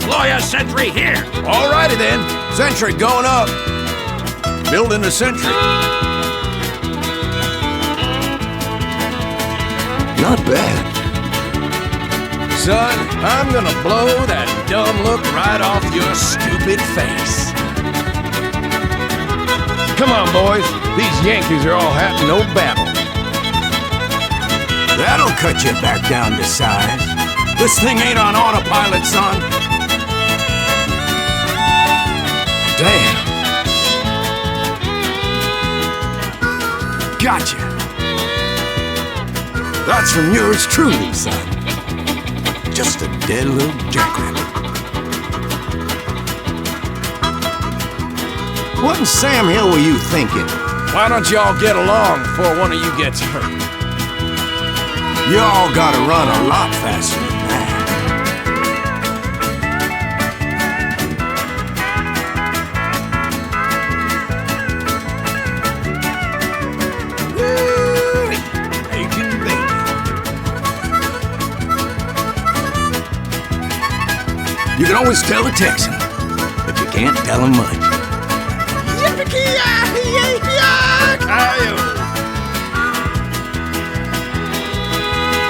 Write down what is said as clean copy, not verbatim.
deploy a sentry here. Alrighty then. Sentry going up. Building a sentry. Not bad. Son, I'm gonna blow that dumb look right off your stupid face. Come on, boys. These Yankees are all hat and no babble. That'll cut you back down to size. This thing ain't on autopilot, son. Damn. Gotcha. That's from yours truly, son. Just a dead little jackrabbit. What in Sam Hill were you thinking? Why don't y'all get along before one of you gets hurt? Y'all gotta run a lot faster than that. You can always tell a Texan, but you can't tell him much. Yippee-ki-yay!